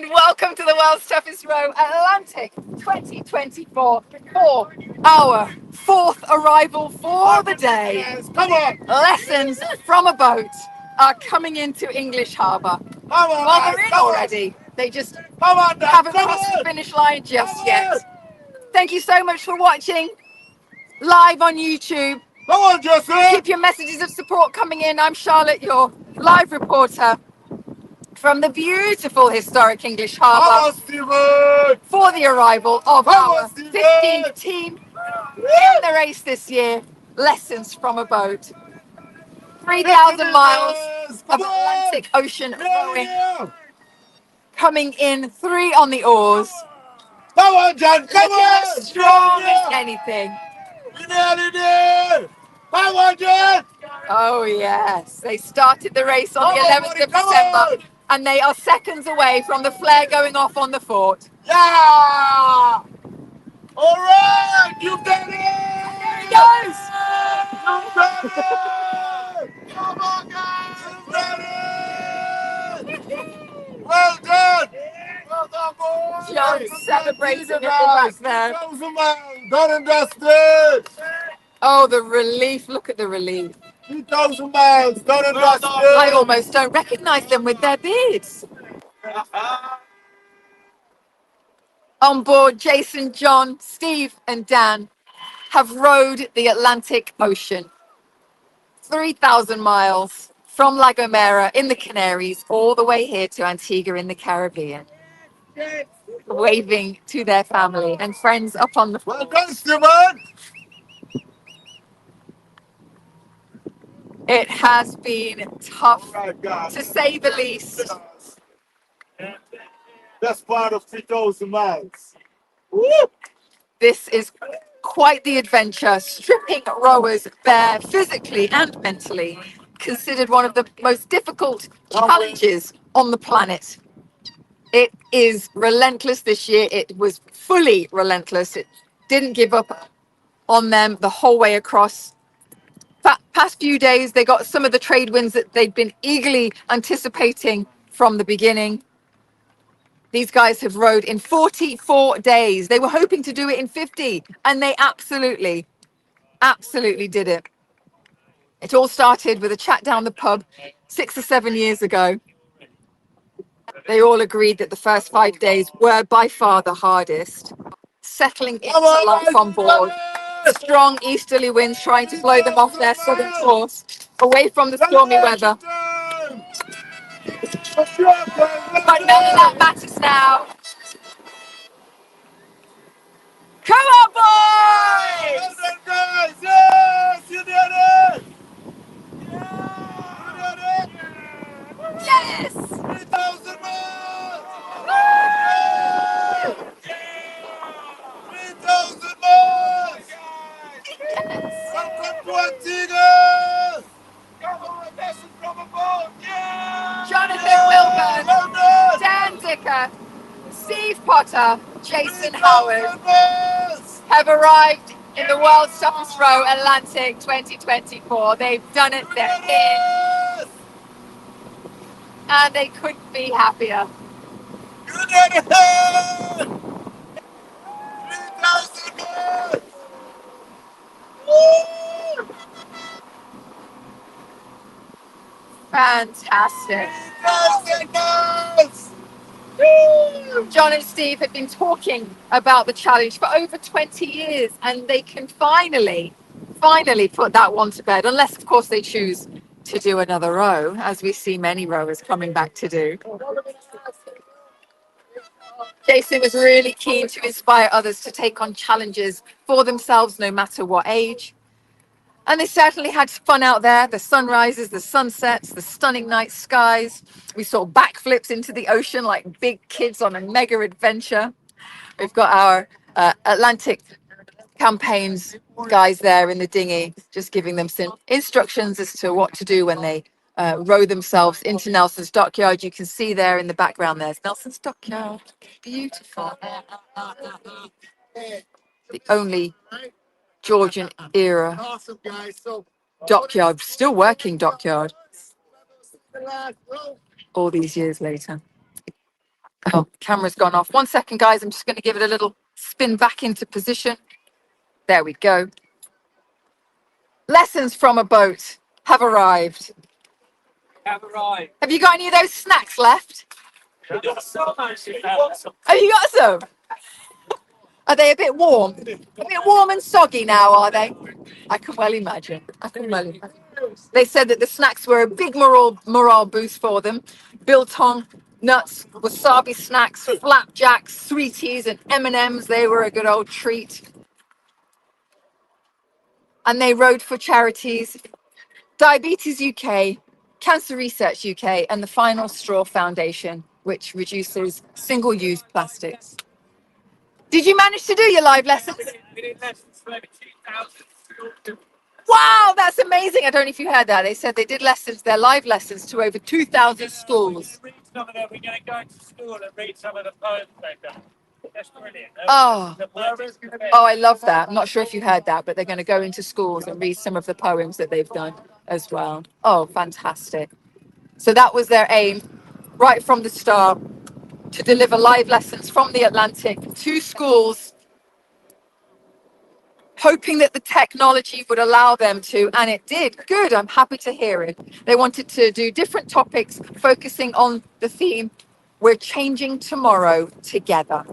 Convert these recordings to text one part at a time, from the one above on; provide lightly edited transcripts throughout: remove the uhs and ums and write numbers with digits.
welcome to the world's toughest row, Atlantic 2024, for our fourth arrival for the day. Come on! Lessons from a boat are coming into English Harbour. Well, they're in already. They just haven't crossed the finish line just yet. Thank you so much for watching live on YouTube. Come on, Justin! Keep your messages of support coming in. I'm Charlotte, your live reporter from the beautiful historic English Harbour for the arrival of our 15th team in the race this year. Lessons from a boat. 3,000 miles of Atlantic Ocean rowing. Coming in 3 on the oars. Come on, John! Come on! As strong as anything. You nearly did! Come on, John! Oh yes, they started the race on the 11th of December and they are seconds away from the flare going off on the fort. Yeah! All right, you did it! There he goes! You did it! Come on, guys! You did it! Well done! Well done, boys! John celebrating at the back there. Done and dusted! Oh, the relief. Look at the relief. 2,000 miles, done and dusted! I almost don't recognise them with their beards. On board, Jason, John, Steve and Dan have rowed the Atlantic Ocean. 3,000 miles from La Gomera in the Canaries all the way here to Antigua in the Caribbean. Waving to their family and friends up on the Well floor. done, Stephen! It has been tough, to say the least. That's part of 3,000 miles. Woo! This is quite the adventure, stripping rowers bare physically and mentally, considered one of the most difficult challenges on the planet. It is relentless this year. It was fully relentless. It didn't give up on them the whole way across. Past few days, they got some of the trade winds that they'd been eagerly anticipating from the beginning. These guys have rowed in 44 days. They were hoping to do it in 50, and they absolutely did it. It all started with a chat down the pub 6 or 7 years ago. They all agreed that the first 5 days were by far the hardest. Settling into life on board. Strong easterly winds trying to blow them off their southern course, away from the stormy weather. But none of that matters now. Come on, boys! Yes, you did it! Yes! 3,000 miles! 3,000 miles! Yes! Welcome to Antigua! Come on, lessons from a boat! Yeah! Jonathan Wilburn, Well done! Dan Dicker, Steve Potter, Jason 3,000 Howard miles! have arrived in the World's Toughest Row Atlantic 2024. They've done it, they're in, Yes! and they couldn't be happier. You did it! 3,000 miles! Woo! Fantastic. 3,000 miles! John and Steve have been talking about the challenge for over 20 years, and they can finally put that one to bed, unless, of course, they choose to do another row, as we see many rowers coming back to do. Jason was really keen to inspire others to take on challenges for themselves, no matter what age. And they certainly had fun out there. The sunrises, the sunsets, the stunning night skies. We saw backflips into the ocean like big kids on a mega adventure. We've got our Atlantic campaigns guys there in the dinghy, just giving them some instructions as to what to do when they row themselves into Nelson's Dockyard. You can see there in the background, there's Nelson's Dockyard. Beautiful. The only Georgian era dockyard, still working dockyard all these years later. Oh, camera's gone off. 1 second, guys. I'm just going to give it a little spin back into position. There we go. Lessons from a boat have arrived. Have you got any of those snacks left? Oh, you got some? Are they a bit warm? A bit warm and soggy now, are they? I can well imagine. They said that the snacks were a big morale boost for them. Biltong, nuts, wasabi snacks, flapjacks, sweeties, and M&Ms. They were a good old treat. And they rode for charities: Diabetes UK, Cancer Research UK, and the Final Straw Foundation, which reduces single-use plastics. Did you manage to do your live lessons? Wow, that's amazing. I don't know if you heard that. They said they did lessons, their live lessons, to over 2,000 schools. We're going to go to school and read some of the poems they've done. That's brilliant. Oh, I love that. I'm not sure if you heard that, but they're going to go into schools and read some of the poems that they've done as well. Oh, fantastic. So that was their aim right from the start, to deliver live lessons from the Atlantic to schools, hoping that the technology would allow them to, and it did. Good, I'm happy to hear it. They wanted to do different topics, focusing on the theme, "We're changing tomorrow together."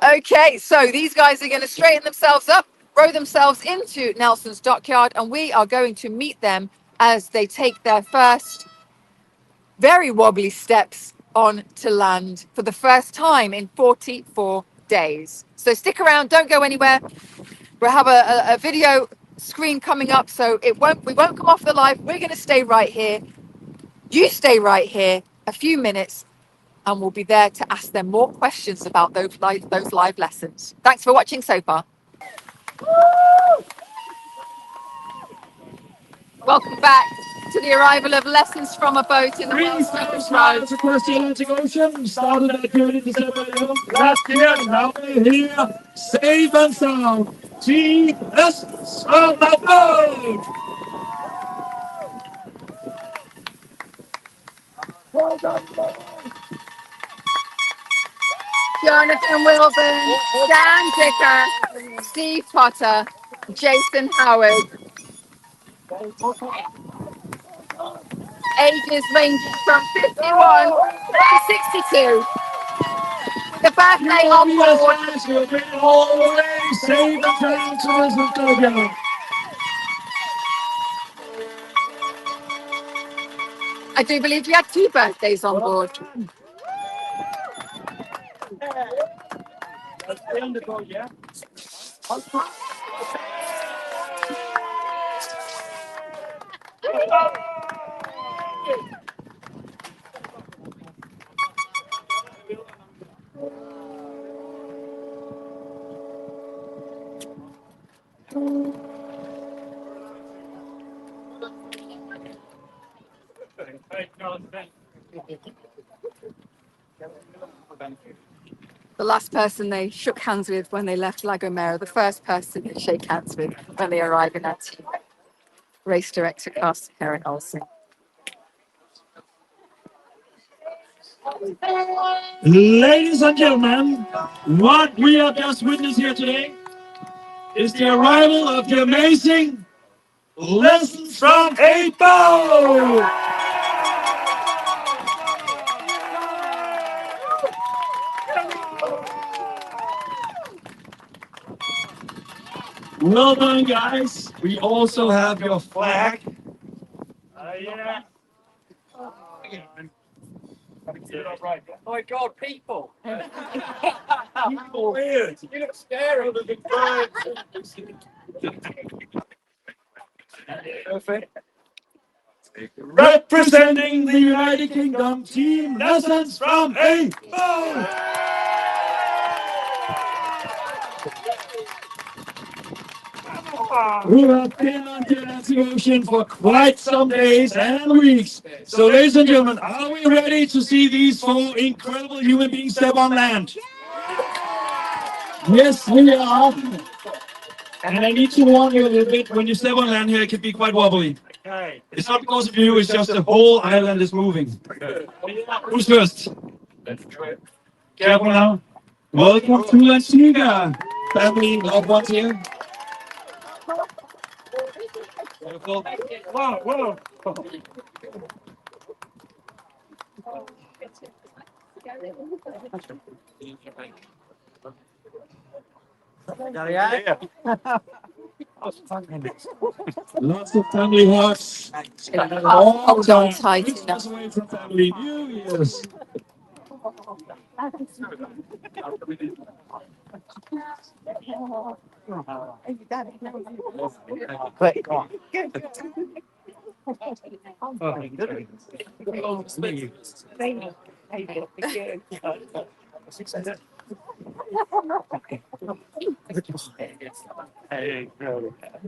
Okay, so these guys are going to straighten themselves up, row themselves into Nelson's Dockyard, and we are going to meet them as they take their first very wobbly steps on to land for the first time in 44 days. So stick around, don't go anywhere. We'll have a video screen coming up, so we won't come off the live. We're going to stay right here. You stay right here a few minutes, and we'll be there to ask them more questions about those live lessons. Thanks for watching so far. Welcome back to the arrival of Lessons from a Boat in the World's Strongest Road. Across the Atlantic Ocean, started that journey in December last year, now we're here, safe and sound. See Lessons from a Boat! Jonathan Wilburn, Dan Dicker, Steve Potter, Jason Howard. Ages ranging from 51 to 62. The birthday on board. We'll be all the way, safe and sound to Lessons together. I do believe you had 2 birthdays on board. That's the end of the boat, yeah? The last person they shook hands with when they left La Gomera, the first person they shake hands with when they arrive in that team. Race director, Carsten Karen Olsen. Ladies and gentlemen, what we have just witnessed here today is the arrival of the amazing Lessons from a Boat! Well done, guys. We also have your flag. Yeah. Oh my God, people! People weird. You look scary. Perfect. Representing the United Kingdom, Team Lessons from a Boat! We have been on the Atlantic Ocean for quite some days and weeks. So, ladies and gentlemen, are we ready to see these 4 incredible human beings step on land? Yes, we are. And I need to warn you a little bit, when you step on land here, it can be quite wobbly. It's not because of you, it's just the whole island is moving. Who's first? Careful now. Welcome to Antigua. Family, loved ones here. Careful. Whoa, whoa. Lots of family hugs. Hold on tight Christmas enough. away from family, New Year's.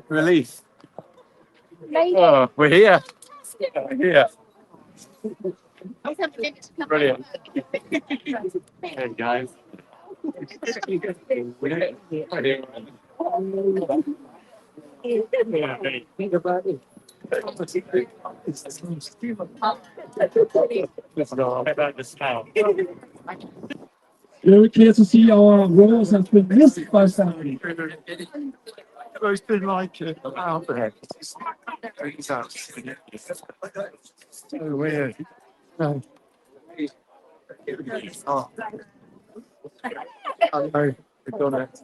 Release. Oh, we're here. We're here. Brilliant. Hey guys. Very clear to see our roles have been missed by family. It's been like out there. So weird. No. Oh. I know. We've done it.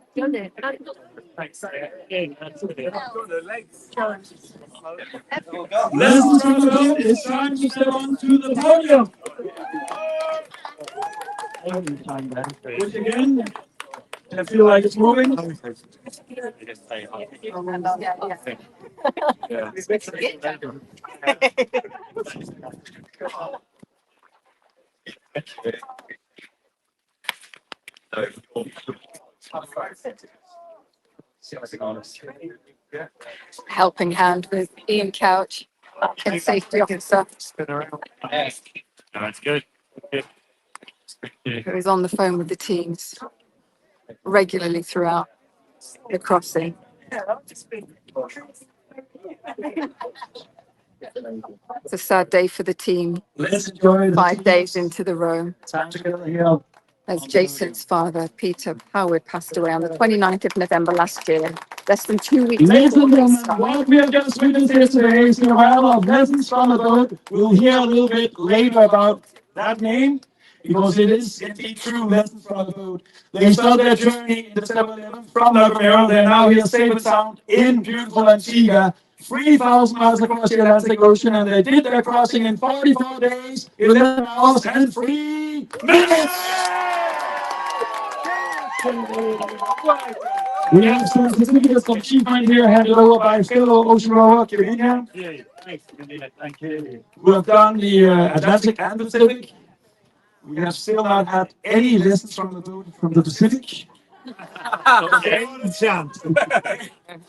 Lessons from the boat, it's time to step on to the podium. Which again, I feel like it's moving. Helping hand with Ian Couch, and safety officer, That's good. who is on the phone with the teams regularly throughout the crossing. It's a sad day for the team, Let's enjoy the 5 days into the row, time together here. as Jason's father, Peter Howard, passed away on the 29th of November last year, less than 2 weeks Ladies before and the gentlemen, start. what we have just witnessed here today is the arrival of Lessons from the Boat. We'll hear a little bit later about that name, because it is indeed true, Lessons from the Boat. They started their journey in December 11th from Lagoon. They're now here safe and sound in beautiful Antigua, 3,000 miles across the Atlantic Ocean, and they did their crossing in 44 days, 11 hours, and 3 minutes! We have some certificates of achievement here handed over by fellow ocean rower Kevin, Thank you. who have done the Atlantic and Pacific. We have still not had any lessons from the boat from the Pacific. Okay.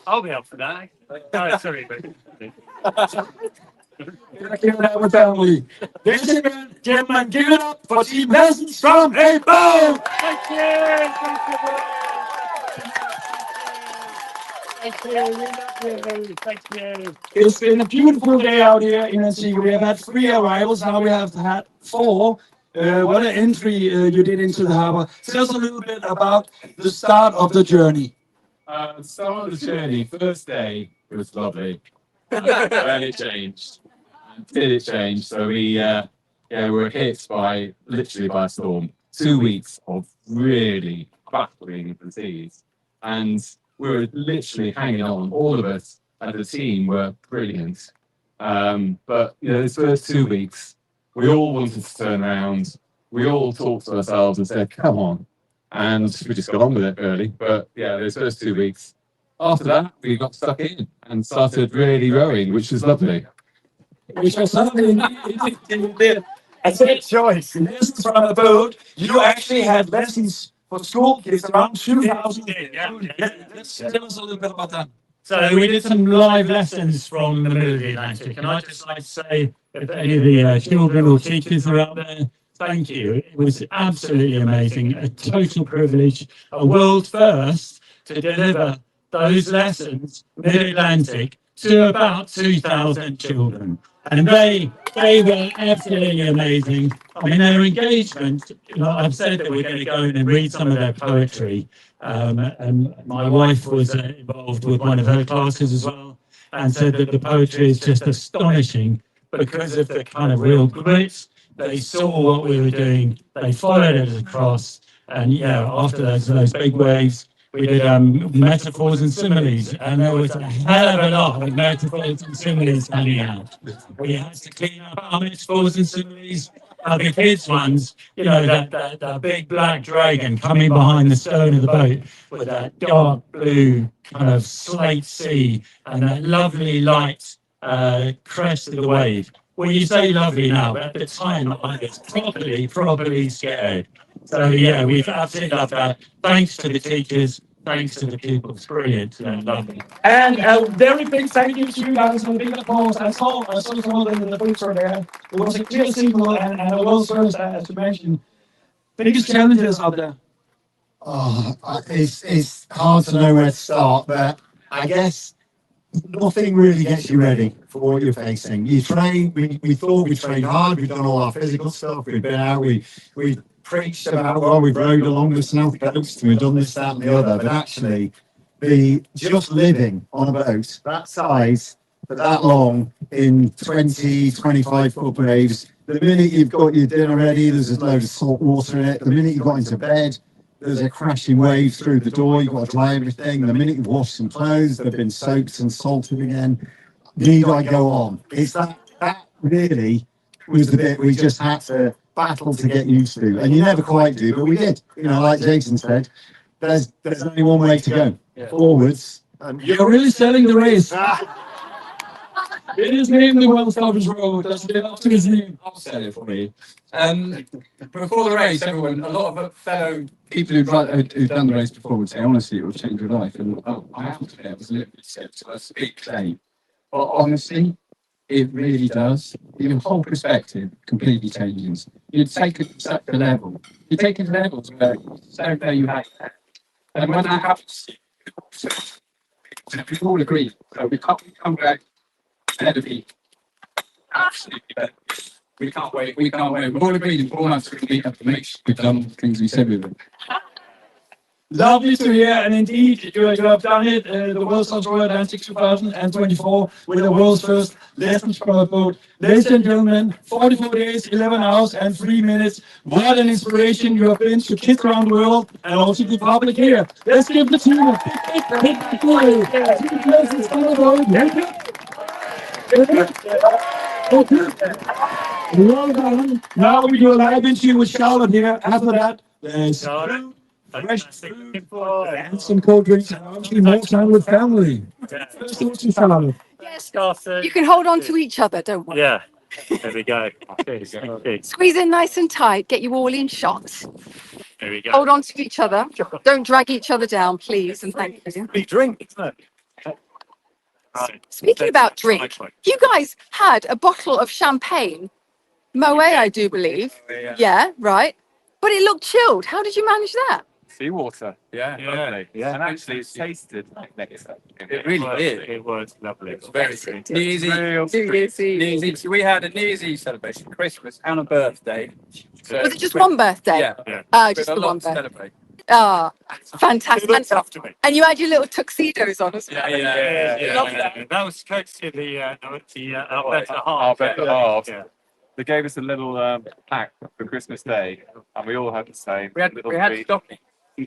I'll be up for that. Oh, sorry, but Give it up with family. Ladies and gentlemen, give it up for Team Lessons from a Boat! thank you. Thank you. Thank you. It's been a beautiful day out here in Antigua. We have had 3 arrivals, now we have had 4. What an entry you did into the harbor. Tell us a little bit about the start of the journey. Start of the journey, first day, it was lovely. And it changed. Until it changed. So we were hit by, literally by a storm. 2 weeks of really battling the seas. And we were literally hanging on. All of us as a team were brilliant. But, those first 2 weeks, we all wanted to turn around. We all talked to ourselves and said, come on. And we just got on with it, really. But yeah, those first 2 weeks. After that, we got stuck in and started really rowing, which was lovely. Which was something a good choice. Lessons from the boat. You actually had lessons for school kids around 2000. Let's tell us a little bit about that. So we did some live lessons from the middle of the Atlantic, and I'd just like to say, if any of the children or teachers are out there, thank you. It was absolutely amazing, a total privilege, a world first to deliver those lessons mid-Atlantic to about 2,000 children. And they were absolutely amazing. I mean, their engagement, I've said that we're going to go in and read some of their poetry. And my wife was involved with one of her classes as well, and said that the poetry is just astonishing because of the kind of real grit. They saw what we were doing, they followed it across, and after those big waves, we did metaphors and similes, and there was a hell of a lot of metaphors and similes coming out. We had to clean up our metaphors and similes. The kids' ones, that big black dragon coming behind the stern of the boat with that dark blue kind of slate sea and that lovely light crest of the wave. Well, you say lovely now, but at the time I was properly scared. So yeah, we've absolutely loved that. Thanks to the teachers, thanks to the pupils. Brilliant, lovely. And a very big thank you to you guys for the big applause. I saw some of the folks were there. It was a clear signal and the world's first, as you mentioned. Biggest challenges out there. Oh, it's hard to know where to start, but I guess nothing really gets you ready for what you're facing. You train, we thought we trained hard, we've done all our physical stuff, we've been out, we preached about, well, we've rowed along the South Coast, and we've done this, that and the other, but actually, just living on a boat that size for that long in 20, 25 foot waves, the minute you've got your dinner ready, there's a load of salt water in it, the minute you got into bed, there's a crashing wave through the door, you've got to dry everything. The minute you've washed some clothes, they've been soaked and salted again. Need I go on? It's that really was the bit we just had to battle to get used to. And you never quite do, but we did. Like Jason said, there's only one way to go, forwards. And You're really selling the race. It is named the World Starvers Road. Does it live up to his name? I'll sell it for you. Before the race, a lot of fellow people who've done the race before would say, honestly, it will change your life. And I have to say, it was a little bit sad, so that's a big claim. But honestly, it really does. Your whole perspective completely changes. You take it to such a level. You take it to levels where you have that. And when that happens, we all agree. So we come back ahead of you. Absolutely better. We can't wait. We've all agreed in 4 months we're going to meet up to make sure we've done the things we said we would. Lovely to hear, and indeed, you have done it. The World Starvers Road Atlantic 2024 with the world's first lessons from a boat. Ladies and gentlemen, 44 days, 11 hours, and 3 minutes. What an inspiration you have been to kids around the world and also to the public here. Let's give the team a big play. 2 lessons from the boat. Well done. Now we do a live interview with Charlotte here. After that, there's fresh food and some cold drinks and obviously more time with family. First of all, to Charlotte. Yes, you can hold on to each other, don't worry. Yeah, there we go. Squeeze in nice and tight, get you all in shots. There we go. Hold on to each other. Don't drag each other down, please, and thank you. Big drink, isn't it? Right. Speaking about drink, you guys had a bottle of champagne, Moet, I do believe. Yeah, right. But it looked chilled. How did you manage that? Seawater, lovely. Yeah. And actually, it's tasted like nectar. It really did. It was lovely. It was very good. New Year's Eve. We had a New Year's Eve celebration, Christmas, and a birthday. So Was it just one birthday? Yeah. Just But the a lot one to birthday. celebrate. Ah, fantastic. Looked after me. And you had your little tuxedos on as well. Yeah. That was courtesy of the our better half. Our better half. Yeah. They gave us a little pack for Christmas Day, and we all had the same. We had stockings.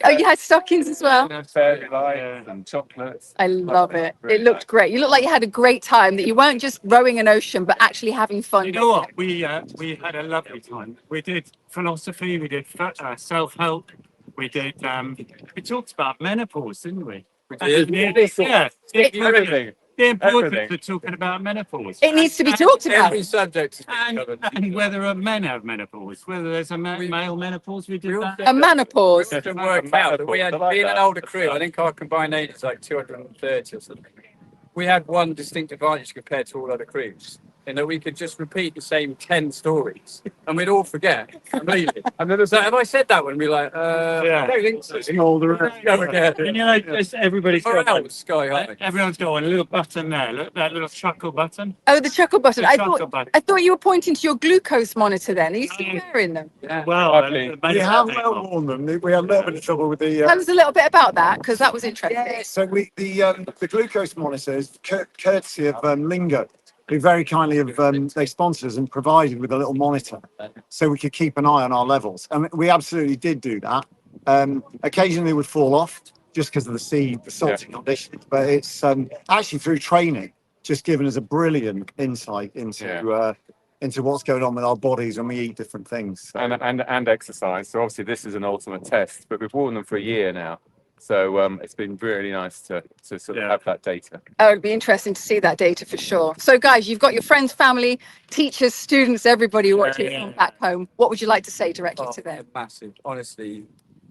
Oh, you had stockings as well? Fairy lights and chocolates. I love it. Really It looked great. You looked like you had a great time, that you weren't just rowing an ocean, but actually having fun. You know what? We had a lovely time. We did philosophy. We did self-help. We did. We talked about menopause, didn't we? Yeah. Everything. The importance Everything. of talking about menopause. It needs to be talked about. Every subject has been And covered. whether men have menopause, whether there's a male menopause, we did that. A menopause. To work out that we had, being an older crew, I think our combined age is like 230 or something. We had one distinct advantage compared to all other crews. in that we could just repeat the same 10 stories and we'd all forget completely. And then so have I said that when we're like, Yeah. I don't think so. Go again. And you know, just everybody's got Morale one. was sky high. Everyone's got one, a little button there. Look, that little chuckle button. Oh, the chuckle button. The I chuckle thought button. I thought you were pointing to your glucose monitor then. Are you still wearing them? Yeah. Well, Lovely. We have well worn them. We had a little bit of trouble with the. Tell us a little bit about that, because that was interesting. Yeah, so the glucose monitors, courtesy of Lingo, who very kindly have they sponsored us and provided with a little monitor, so we could keep an eye on our levels, and we absolutely did do that. Occasionally, they would fall off just because of the salty conditions, but it's actually through training just given us a brilliant insight into what's going on with our bodies when we eat different things. So. And exercise. So obviously this is an ultimate test, but we've worn them for a year now. So it's been really nice to sort of have that data. Oh, it'd be interesting to see that data for sure. So, guys, you've got your friends, family, teachers, students, everybody watching from back home. What would you like to say directly to them? Massive, honestly.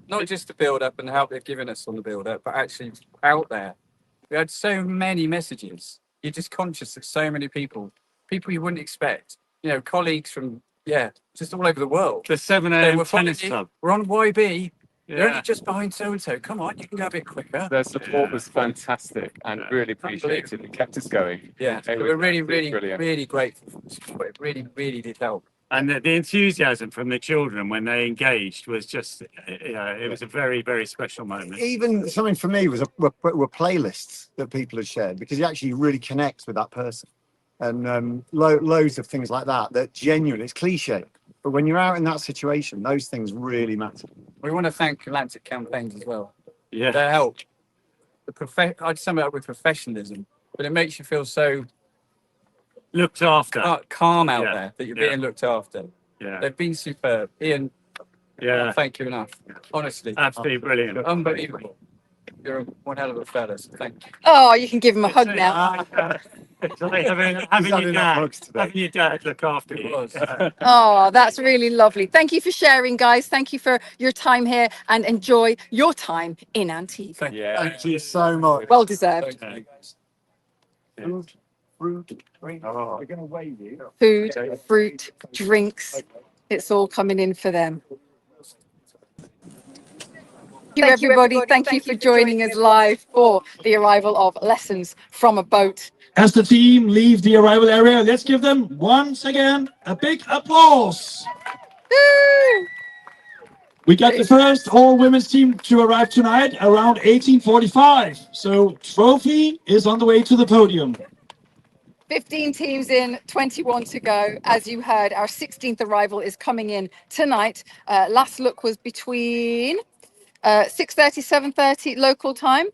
Not just the build up and the help they've given us on the build up, but actually out there. We had so many messages. You're just conscious of so many people you wouldn't expect. You know, colleagues from, just all over the world. The 7 a.m. tennis club. We're on YB. Yeah. You're only just behind so-and-so. Come on, you can go a bit quicker. Their support was fantastic and really appreciated. It kept us going. Yeah, we're really brilliant. grateful. It really did help. And the enthusiasm from the children when they engaged was just, it was a very, very special moment. Even something for me were playlists that people had shared, because you actually really connect with that person, and loads of things like that genuinely, it's cliche, but when you're out in that situation, those things really matter. We want to thank Atlantic Campaigns as well. Yeah. Their help. I'd sum it up with professionalism, but it makes you feel so Looked after. calm out there that you're being looked after. Yeah. They've been superb. Ian, Yeah. thank you enough. Honestly. Absolutely brilliant. Unbelievable. You're one hell of a fella, so thank you. Oh, you can give him a hug now. It's like having your dad look after It you. was. Oh, that's really lovely. Thank you for sharing, guys. Thank you for your time here, and enjoy your time in Antigua. Thank you so much. Well deserved. Thank you. Fruit, drink. We're going to weigh you. Food, fruit, drinks. It's all coming in for them. Thank you, everybody. Thank you for joining us live for the arrival of Lessons from a Boat. As the team leave the arrival area, let's give them once again a big applause. Woo! We got the first all-women's team to arrive tonight around 1845. So trophy is on the way to the podium. 15 teams in, 21 to go. As you heard, our 16th arrival is coming in tonight. Last look was between 6:30, 7:30 local time.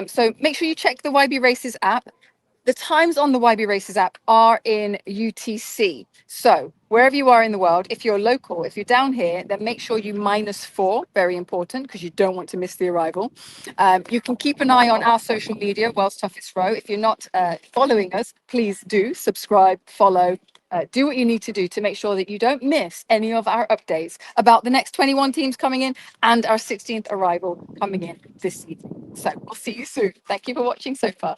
So make sure you check the YB Races app. The times on the YB Races app are in UTC. So wherever you are in the world, if you're local, if you're down here, then make sure you -4, very important, because you don't want to miss the arrival. You can keep an eye on our social media, Wells Toughest Row. If you're not following us, please do subscribe, follow, do what you need to do to make sure that you don't miss any of our updates about the next 21 teams coming in and our 16th arrival coming in this season. So we'll see you soon. Thank you for watching so far.